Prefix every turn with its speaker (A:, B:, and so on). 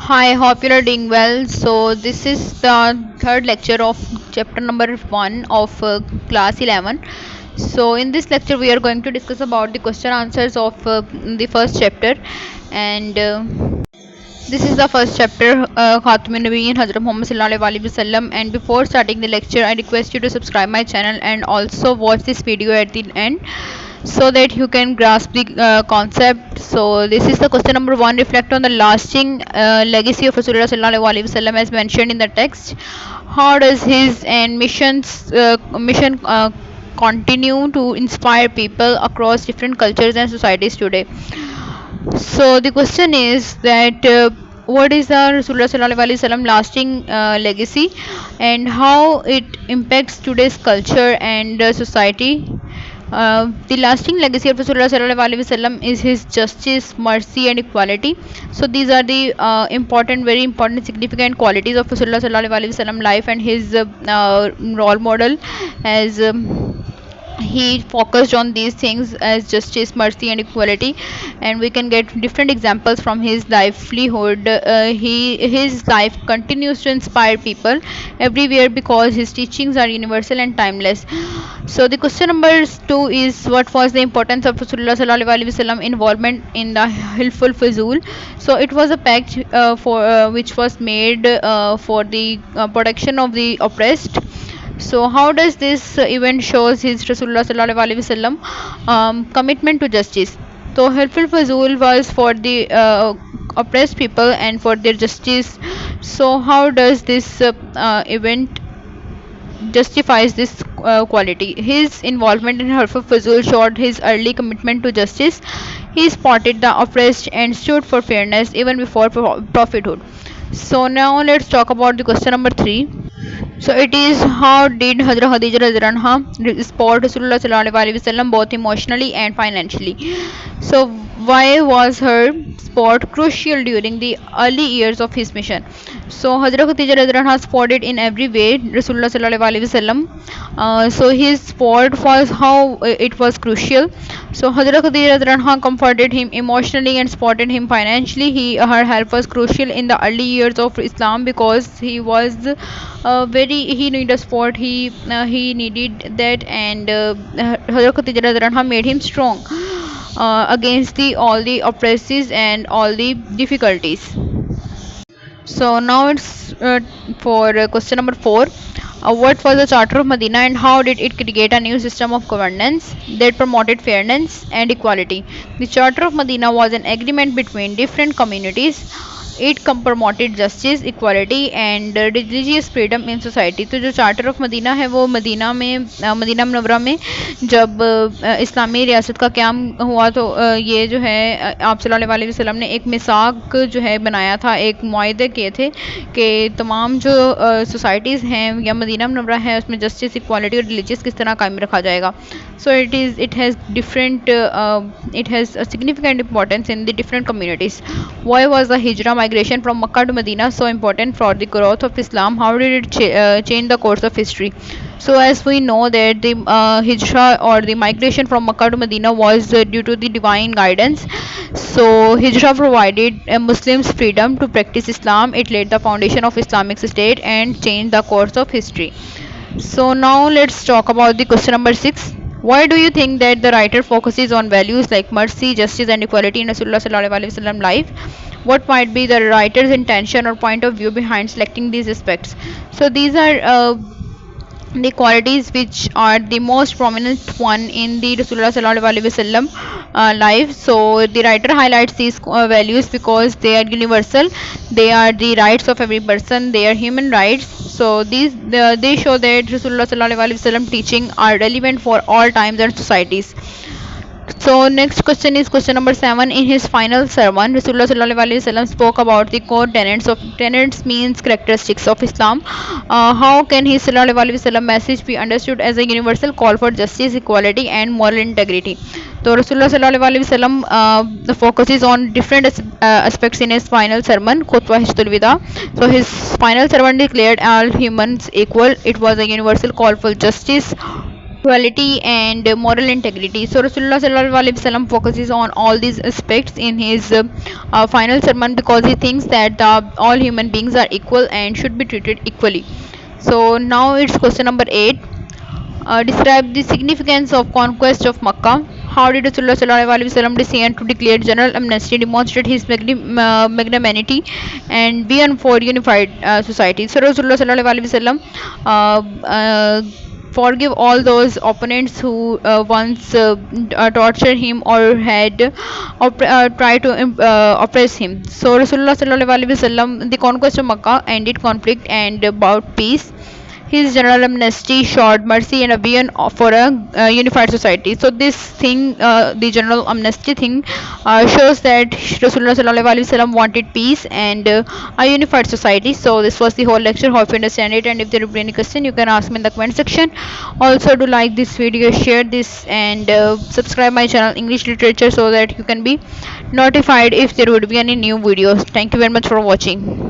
A: Hi, hope you are doing well. So, this is the third lecture of chapter number 1 of class 11. So, in this lecture, we are going to discuss about the question answers of the first chapter, and this is the first chapter, Khatamun Nabiyyin Hazrat Muhammad Sallallahu Alaihi Wasallam. And before starting the lecture, I request you to subscribe my channel and also watch this video at the end so that you can grasp the concept. So this is the question number 1. Reflect on the lasting legacy of Rasulullah Sallallahu Alaihi Wasallam as mentioned in the text. How does his and mission continue to inspire people across different cultures and societies today? So the question is that what is the Rasulullah Sallallahu Alaihi Wasallam lasting legacy and how it impacts today's culture and society? The lasting legacy of Rasulullah Sallallahu Alaihi Wasallam is his justice, mercy, and equality. So these are the very important, significant qualities of Rasulullah Sallallahu Alaihi Wasallam life and his role model as. He focused on these things as justice, mercy, and equality, and we can get different examples from his livelihood. His life continues to inspire people everywhere because his teachings are universal and timeless. So the question number 2 is, what was the importance of Rasulullah Sallallahu Alaihi Wasallam involvement in the Hilful Fuzul? So it was a pact for which was made for the protection of the oppressed. So how does this event shows his Rasulullah Sallallahu Alaihi Wasallam commitment to justice? So Helpful Fazul was for the oppressed people and for their justice. So how does this event justifies this quality? His involvement in Helpful Fazul showed his early commitment to justice. He spotted the oppressed and stood for fairness even before prophethood. So now let's talk about the question number 3. So it is, how did Hazrat Khadija Radhiyallahu anha support Rasulullah Sallallahu Alaihi Wasallam both emotionally and financially? So why was her support crucial during the early years of his mission? So Hazrat Khadija Radhiyallahu anha supported in every way Rasulullah Sallallahu Alaihi Wasallam. So his support was how it was crucial. So Hazrat Khadija Radhiyallahu anha comforted him emotionally and supported him financially. Her help was crucial in the early years of Islam because he was he needed support. He needed that, and Hazrat Khadija Radhiyallahu anha made him strong against all the oppressions and all the difficulties. So now it's for question number 4. What was the Charter of Medina and how did it create a new system of governance that promoted fairness and equality? The Charter of Medina was an agreement between different communities. It promoted justice, equality and religious freedom in society. तो जो charter of Medina है वो Medina Munawwara में जब इस्लामी रियासत का क़याम हुआ तो ये जो है आप सल्लल्लाहु अलैहि वसल्लम ने एक मिसाक जो है बनाया था, एक मुआहदे किए थे कि तमाम जो सोसाइटीज़ हैं या मदीना मुनव्वरा है उसमें जस्टिस, इक्वालिटी और रिलीजियस किस तरह कायम रखा जाएगा. So it has different it has a significant importance in the different communities. Why was the Hijra migration from Makkah to Medina so important for the growth of Islam? How did it change the course of history? So as we know that the Hijra or the migration from Makkah to Medina was due to the divine guidance. So Hijra provided Muslims freedom to practice Islam. It laid the foundation of Islamic state and changed the course of history. So now let's talk about the question number 6. Why do you think that the writer focuses on values like mercy, justice, and equality in Rasulullah Sallallahu Alaihi Wasallam life? What might be the writer's intention or point of view behind selecting these aspects? So these are the qualities which are the most prominent one in the Rasulullah Sallallahu Alaihi Wasallam life. So the writer highlights these values because they are universal. They are the rights of every person. They are human rights. So they show that Rasulullah Sallallahu Alaihi Wasallam teaching are relevant for all times and societies. So next question is question number 7. In his final sermon, Rasulullah Sallallahu Alaihi Wasallam spoke about the core tenets means characteristics of Islam. How can his Sallallahu Alaihi Wasallam message be understood as a universal call for justice, equality, and moral integrity? So Rasulullah Sallallahu Alaihi Wasallam focuses on different aspects in his final sermon, Khutbah Hijjatul Wida. So his final sermon declared all humans equal. It was a universal call for justice, equality and moral integrity. So Rasulullah sallallahu alaihi wasallam focuses on all these aspects in his final sermon because he thinks that all human beings are equal and should be treated equally. So now it's question number 8. Describe the significance of conquest of Makkah. How did Rasulullah sallallahu alaihi wasallam decision to declare general amnesty demonstrate his magnanimity and vision for unified society? So Rasulullah sallallahu alaihi wasallam forgive all those opponents who once tortured him or had tried to oppress him. So Rasulullah sallallahu alaihi wasallam, the conquest of Makkah ended conflict and brought peace. His general amnesty showed mercy and a vision for a unified society. So this thing, the general amnesty thing, shows that Rasulullah sallallahu alaihi wasallam wanted peace and a unified society. So this was the whole lecture. Hope you understand it. And if there will be any question, you can ask me in the comment section. Also, do like this video, share this, and subscribe my channel English Literature so that you can be notified if there would be any new videos. Thank you very much for watching.